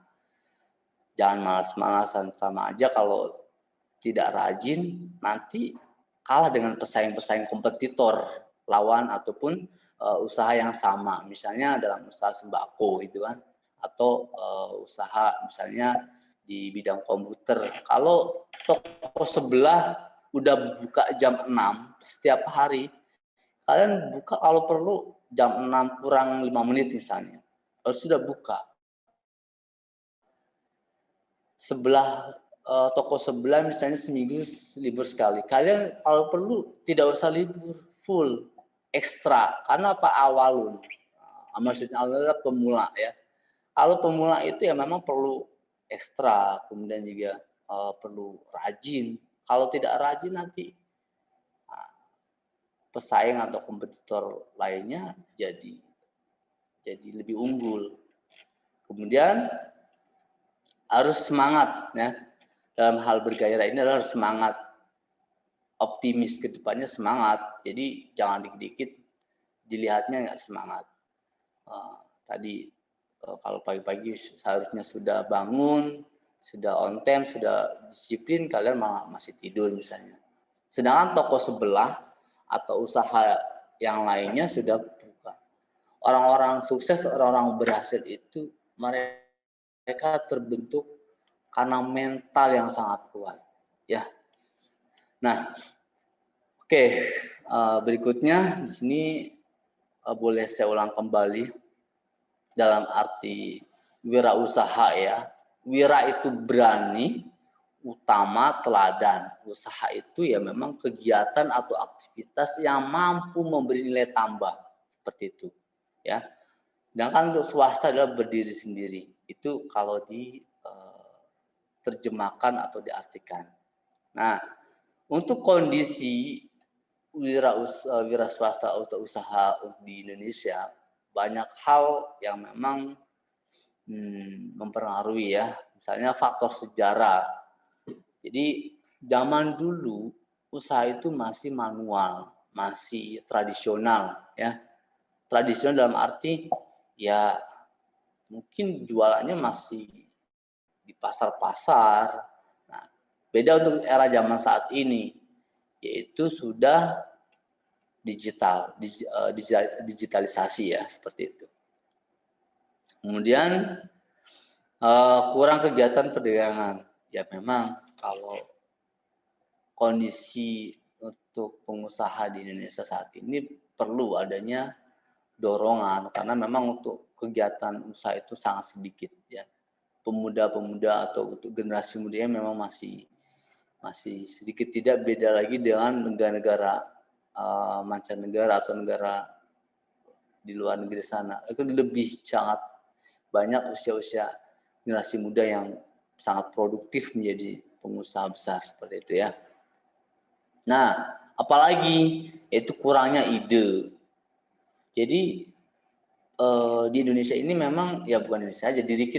Jangan malas-malasan, sama aja kalau tidak rajin nanti kalah dengan pesaing-pesaing kompetitor lawan ataupun usaha yang sama, misalnya dalam usaha sembako gitu kan, atau usaha misalnya di bidang komputer. Kalau toko sebelah udah buka jam 6 setiap hari, kalian buka kalau perlu jam 6 kurang 5 menit misalnya, sudah buka. Toko sebelah misalnya seminggu libur sekali. Kalian kalau perlu tidak usah libur full, ekstra. Karena apa? Awalun. Maksudnya awalun adalah pemula ya. Kalau pemula itu ya memang perlu ekstra, kemudian juga perlu rajin. Kalau tidak rajin nanti pesaing atau kompetitor lainnya jadi lebih unggul. Kemudian harus semangat ya. Dalam hal bergairah ini adalah semangat, optimis ke depannya semangat. Jadi jangan dikit-dikit dilihatnya nggak semangat. Tadi kalau pagi-pagi seharusnya sudah bangun, sudah on time, sudah disiplin, kalian malah masih tidur misalnya. Sedangkan toko sebelah atau usaha yang lainnya sudah buka. Orang-orang sukses, orang-orang berhasil itu mereka terbentuk karena mental yang sangat kuat ya. Nah, oke, berikutnya di sini boleh saya ulang kembali dalam arti wirausaha ya. Wira itu berani, utama teladan. Usaha itu ya memang kegiatan atau aktivitas yang mampu memberi nilai tambah seperti itu ya. Sedangkan untuk swasta adalah berdiri sendiri. Itu kalau diterjemahkan atau diartikan. Nah, untuk kondisi wira swasta atau usaha di Indonesia, banyak hal yang memang mempengaruhi ya. Misalnya faktor sejarah. Jadi zaman dulu usaha itu masih manual, masih tradisional ya. Tradisional dalam arti ya mungkin jualannya masih di pasar-pasar. Nah, beda untuk era zaman saat ini, yaitu sudah digitalisasi ya, seperti itu. Kemudian kurang kegiatan perdagangan. Ya memang kalau kondisi untuk pengusaha di Indonesia saat ini perlu adanya dorongan karena memang untuk kegiatan usaha itu sangat sedikit ya. Pemuda-pemuda atau untuk generasi mudanya memang masih sedikit, tidak beda lagi dengan negara-negara mancanegara atau negara di luar negeri sana. Itu lebih sangat banyak usia-usia generasi muda yang sangat produktif menjadi pengusaha besar seperti itu ya. Nah, apalagi itu kurangnya ide. Jadi di Indonesia ini memang ya bukan Indonesia aja, diri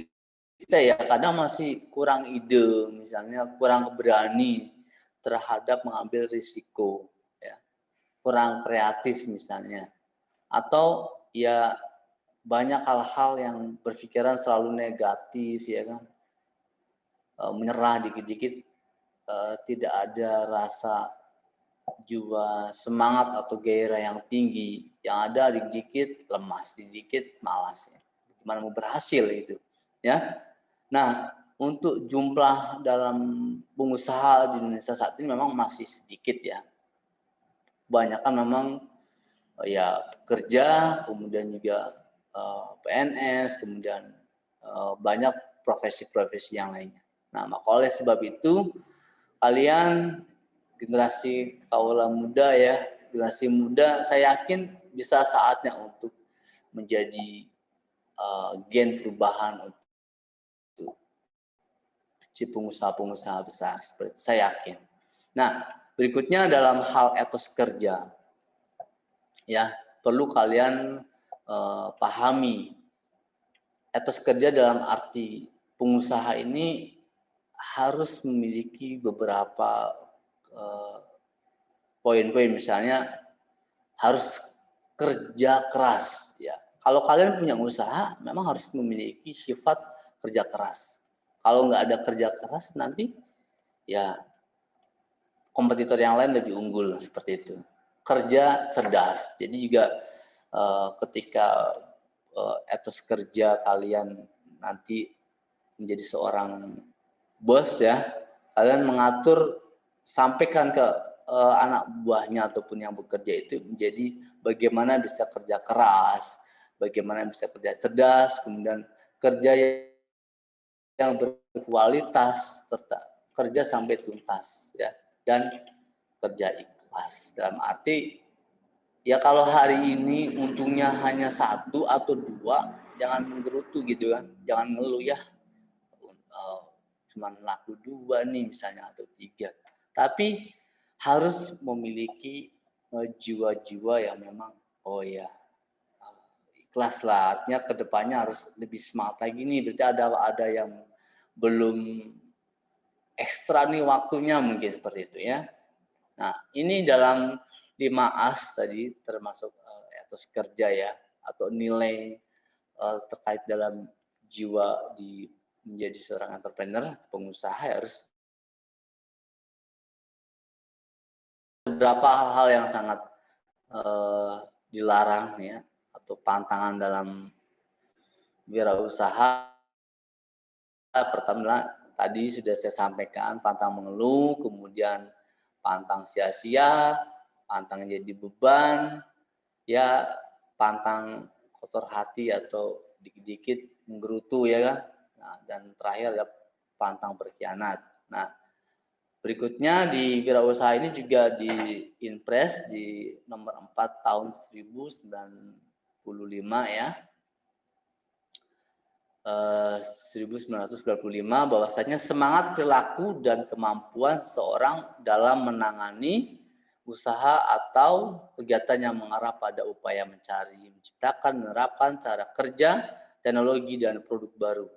kita ya kadang masih kurang ide, misalnya kurang berani terhadap mengambil risiko, ya, kurang kreatif misalnya, atau ya banyak hal-hal yang berpikiran selalu negatif ya kan, menyerah dikit-dikit, tidak ada rasa jiwa semangat atau gairah yang tinggi, yang ada dikit-dikit lemas, dikit malas ya. Gimana mau berhasil itu, ya. Nah, untuk jumlah dalam pengusaha di Indonesia saat ini memang masih sedikit ya. Kebanyakan memang ya kerja, kemudian juga PNS, kemudian banyak profesi-profesi yang lainnya. Nah, maka oleh sebab itu kalian generasi kaula muda ya, generasi muda saya yakin bisa saatnya untuk menjadi gen perubahan untuk si pengusaha-pengusaha besar seperti itu, saya yakin. Nah, berikutnya dalam hal etos kerja, ya perlu kalian pahami etos kerja dalam arti pengusaha ini harus memiliki beberapa poin-poin, misalnya harus kerja keras ya. Kalau kalian punya usaha memang harus memiliki sifat kerja keras. Kalau nggak ada kerja keras nanti ya kompetitor yang lain lebih unggul seperti itu. Kerja cerdas. Jadi juga ketika etos kerja kalian nanti menjadi seorang bos ya, kalian mengatur, sampaikan ke anak buahnya ataupun yang bekerja itu menjadi bagaimana bisa kerja keras, bagaimana bisa kerja cerdas, kemudian kerja yang berkualitas serta kerja sampai tuntas ya, dan kerja ikhlas. Dalam arti ya kalau hari ini untungnya hanya satu atau dua, jangan menggerutu gitu kan, jangan ngeluh ya cuma laku dua nih misalnya atau tiga, tapi harus memiliki jiwa-jiwa yang memang oh ya ikhlas lah, artinya kedepannya harus lebih semangat lagi nih, berarti ada yang belum ekstra nih waktunya mungkin seperti itu ya. Nah ini dalam 5 as tadi termasuk etos kerja ya, atau nilai terkait dalam jiwa di menjadi seorang entrepreneur, pengusaha harus beberapa hal-hal yang sangat dilarang ya, atau pantangan dalam wirausaha. Pertama tadi sudah saya sampaikan, pantang mengeluh, kemudian pantang sia-sia, pantang jadi beban, ya pantang kotor hati atau dikit-dikit menggerutu ya kan. Nah, dan terakhir ada pantang berkhianat. Nah, berikutnya di wirausaha ini juga di Inpres di nomor 4 tahun 1095 ya. 1995 bahwasanya semangat perilaku dan kemampuan seorang dalam menangani usaha atau kegiatan yang mengarah pada upaya mencari, menciptakan, menerapkan cara kerja, teknologi, dan produk baru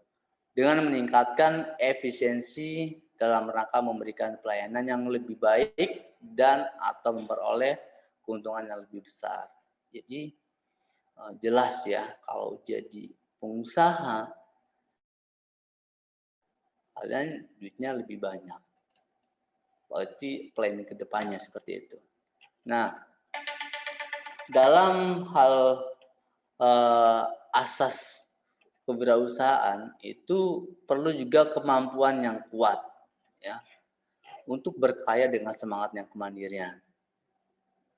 dengan meningkatkan efisiensi dalam rangka memberikan pelayanan yang lebih baik dan atau memperoleh keuntungan yang lebih besar. Jadi jelas ya, kalau jadi pengusaha kalian duitnya lebih banyak. Berarti planning ke depannya seperti itu. Nah, dalam hal asas kewirausahaan itu perlu juga kemampuan yang kuat ya untuk berkaya dengan semangat yang kemandirian.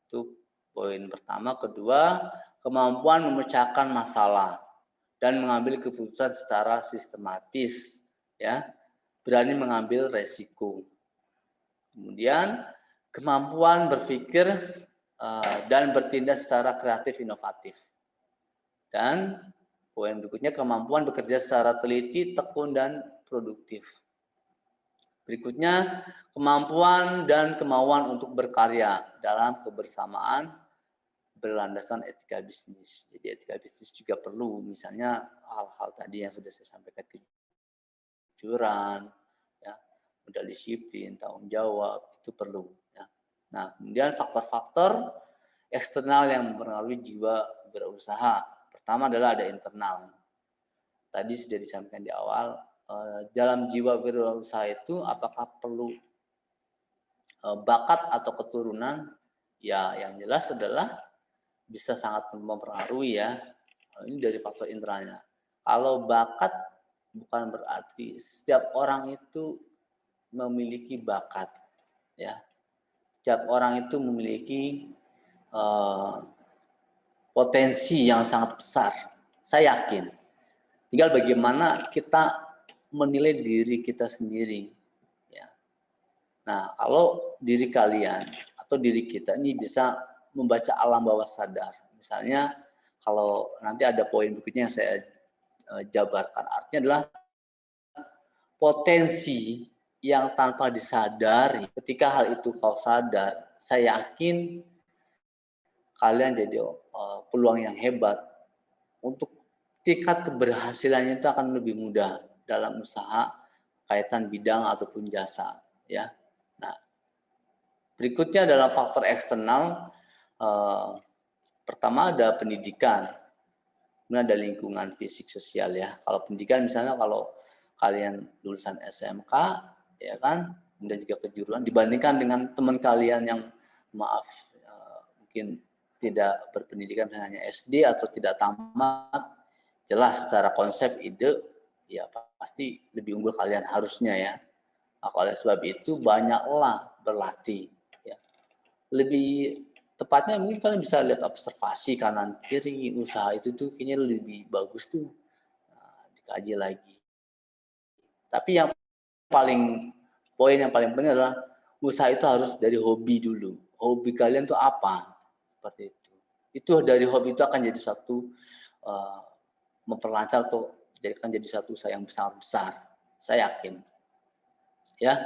Itu poin pertama. Kedua, kemampuan memecahkan masalah dan mengambil keputusan secara sistematis ya, berani mengambil resiko. Kemudian kemampuan berpikir dan bertindak secara kreatif inovatif. Dan poin berikutnya kemampuan bekerja secara teliti, tekun dan produktif. Berikutnya kemampuan dan kemauan untuk berkarya dalam kebersamaan berlandaskan etika bisnis. Jadi etika bisnis juga perlu, misalnya hal-hal tadi yang sudah saya sampaikan, kejujuran, ya, modal disiplin, tanggung jawab itu perlu. Ya. Nah, kemudian faktor-faktor eksternal yang mempengaruhi jiwa berusaha. Pertama adalah ada internal. Tadi sudah disampaikan di awal, dalam jiwa berusaha itu apakah perlu bakat atau keturunan? Ya, yang jelas adalah bisa sangat mempengaruhi ya. Ini dari faktor internalnya. Kalau bakat bukan berarti setiap orang itu memiliki bakat ya. Setiap orang itu memiliki potensi yang sangat besar. Saya yakin. Tinggal bagaimana kita menilai diri kita sendiri. Ya. Nah, kalau diri kalian atau diri kita ini bisa membaca alam bawah sadar. Misalnya, kalau nanti ada poin berikutnya yang saya jabarkan. Artinya adalah potensi yang tanpa disadari. Ketika hal itu kau sadar, saya yakin kalian jadi peluang yang hebat untuk tingkat keberhasilannya itu akan lebih mudah dalam usaha kaitan bidang ataupun jasa ya. Nah, berikutnya adalah faktor eksternal. Pertama ada pendidikan, kemudian ada lingkungan fisik sosial ya. Kalau pendidikan misalnya kalau kalian lulusan SMK ya kan, kemudian juga kejuruan dibandingkan dengan teman kalian yang maaf mungkin tidak berpendidikan hanya SD atau tidak tamat, jelas secara konsep ide ya pasti lebih unggul kalian harusnya ya. Nah, oleh sebab itu banyaklah berlatih ya. Lebih tepatnya mungkin kalian bisa lihat observasi kanan kiri usaha itu tuh kayaknya lebih bagus tuh. Nah, dikaji lagi. Tapi yang poin yang paling penting adalah usaha itu harus dari hobi dulu. Hobi kalian tuh apa? Seperti itu. Itu dari hobi itu akan jadi satu memperlancar atau jadikan jadi satu usaha yang besar. Saya yakin. Ya.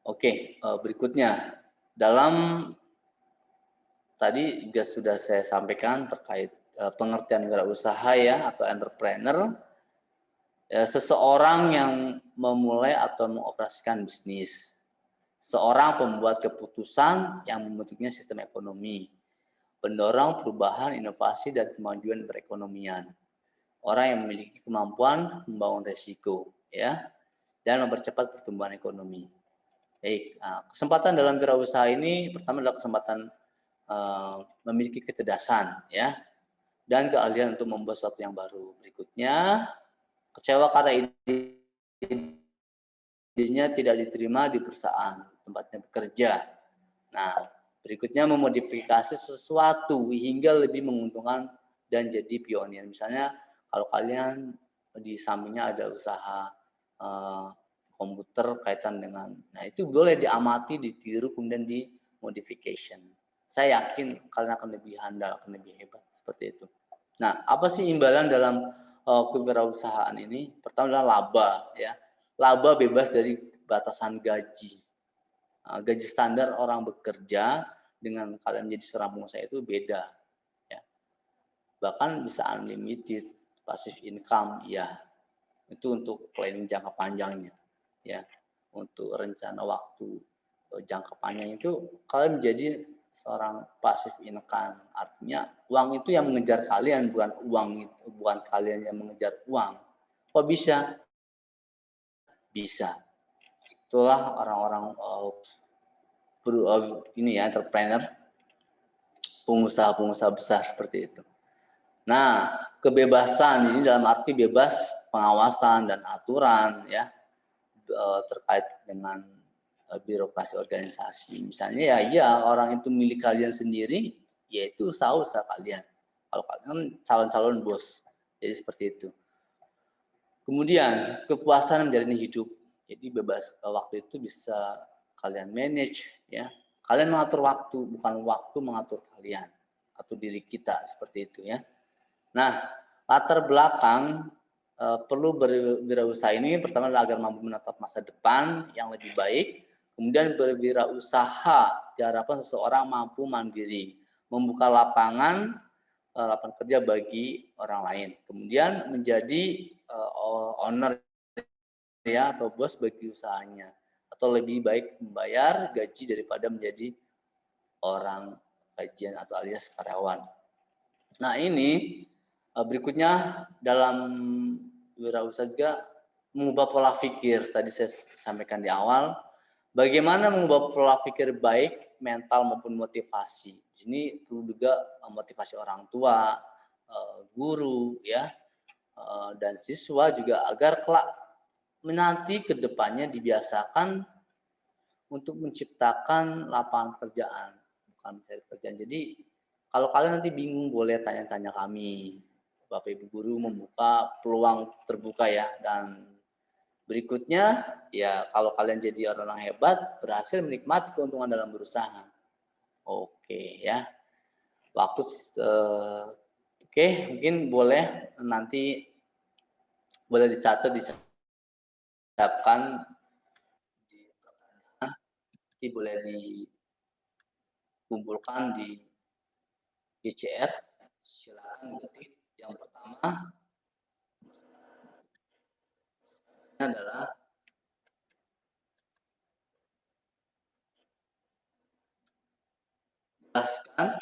Oke, berikutnya dalam tadi juga sudah saya sampaikan terkait pengertian wirausaha ya atau entrepreneur. Ya, seseorang yang memulai atau mengoperasikan bisnis. Seorang pembuat keputusan yang membentuknya sistem ekonomi. Pendorong perubahan, inovasi, dan kemajuan perekonomian. Orang yang memiliki kemampuan membangun resiko, ya, dan mempercepat pertumbuhan ekonomi. Baik, kesempatan dalam wirausaha ini pertama adalah kesempatan memiliki kecerdasan, ya, dan keahlian untuk membuat sesuatu yang baru. Berikutnya, kecewa karena idenya tidak diterima di perusahaan tempatnya bekerja. Nah, berikutnya memodifikasi sesuatu hingga lebih menguntungkan dan jadi pionir. Misalnya kalau kalian di sampingnya ada usaha komputer kaitan dengan, nah itu boleh diamati, ditiru, kemudian di modification. Saya yakin kalian akan lebih handal, akan lebih hebat seperti itu. Nah, apa sih imbalan dalam kewirausahaan ini? Pertama adalah laba, ya. Laba bebas dari batasan gaji. Gaji standar orang bekerja dengan kalian menjadi seorang pengusaha itu beda, ya. Bahkan bisa unlimited, passive income, ya. Itu untuk planning jangka panjangnya, ya. Untuk rencana waktu jangka panjang itu kalian menjadi seorang passive income. Artinya uang itu yang mengejar kalian, bukan kalian yang mengejar uang. Kok bisa? Bisa. Itulah orang-orang ini ya, entrepreneur, pengusaha-pengusaha besar seperti itu. Nah, kebebasan ini dalam arti bebas pengawasan dan aturan ya terkait dengan birokrasi organisasi. Misalnya ya orang itu milik kalian sendiri, yaitu usaha kalian. Kalau kalian calon-calon bos, jadi seperti itu. Kemudian kepuasan menjalani hidup. Jadi bebas waktu itu bisa kalian manage ya. Kalian mengatur waktu, bukan waktu mengatur kalian atau diri kita seperti itu ya. Nah, latar belakang perlu berwirausaha ini pertama adalah agar mampu menatap masa depan yang lebih baik. Kemudian berwirausaha diharapkan seseorang mampu mandiri, membuka lapangan kerja bagi orang lain. Kemudian menjadi owner ya atau bos bagi usahanya, atau lebih baik membayar gaji daripada menjadi orang gajian atau alias karyawan. Nah ini berikutnya dalam wirausaha juga mengubah pola pikir. Tadi saya sampaikan di awal, bagaimana mengubah pola pikir baik mental maupun motivasi. Di sini perlu juga motivasi orang tua, guru ya, dan siswa juga agar kelak nanti ke depannya dibiasakan untuk menciptakan lapangan pekerjaan, bukan mencari pekerjaan. Jadi kalau kalian nanti bingung boleh tanya-tanya kami. Bapak Ibu guru membuka peluang terbuka ya. Dan berikutnya ya kalau kalian jadi orang yang hebat, berhasil menikmati keuntungan dalam berusaha. Oke ya. Waktu oke, mungkin boleh nanti boleh dicatat, disiapkan di pertanyaan, nanti boleh dikumpulkan di GCR. Silakan ketik. Yang pertama adalah jelaskan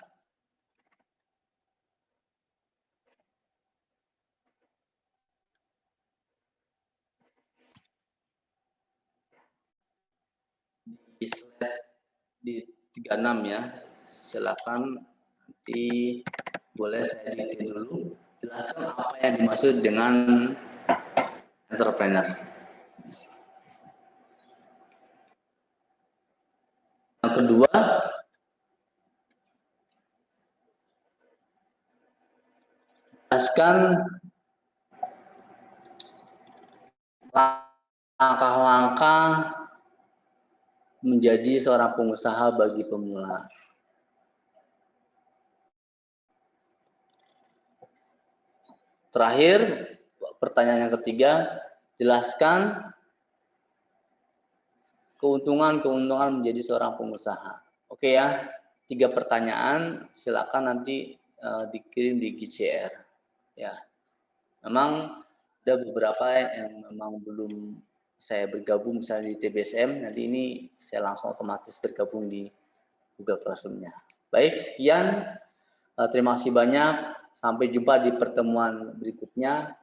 di slide di 36 ya. Silakan nanti boleh saya detail dulu. Jelaskan apa yang dimaksud dengan entrepreneur. Yang kedua, jelaskan langkah-langkah menjadi seorang pengusaha bagi pemula. Terakhir, pertanyaan yang ketiga, jelaskan keuntungan menjadi seorang pengusaha. Oke ya, 3 pertanyaan, silakan nanti dikirim di GCR. Ya, memang ada beberapa yang memang belum saya bergabung misalnya di TBSM, nanti ini saya langsung otomatis bergabung di Google Classroom-nya. Baik, sekian. Terima kasih banyak. Sampai jumpa di pertemuan berikutnya.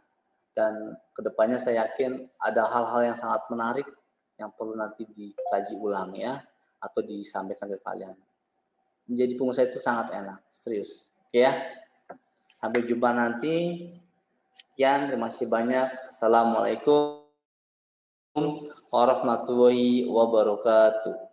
Dan kedepannya saya yakin ada hal-hal yang sangat menarik yang perlu nanti dikaji ulang ya, atau disampaikan ke kalian. Menjadi pengusaha itu sangat enak, serius. Oke ya. Sampai jumpa nanti. Sekian, terima kasih banyak. Assalamualaikum warahmatullahi wabarakatuh.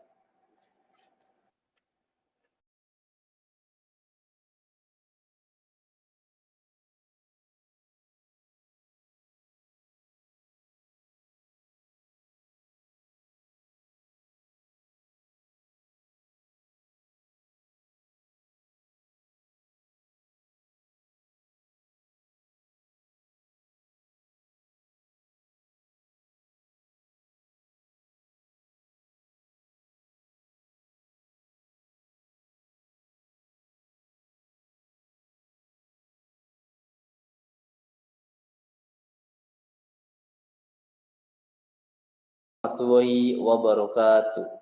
Warahmatullahi wabarakatuh.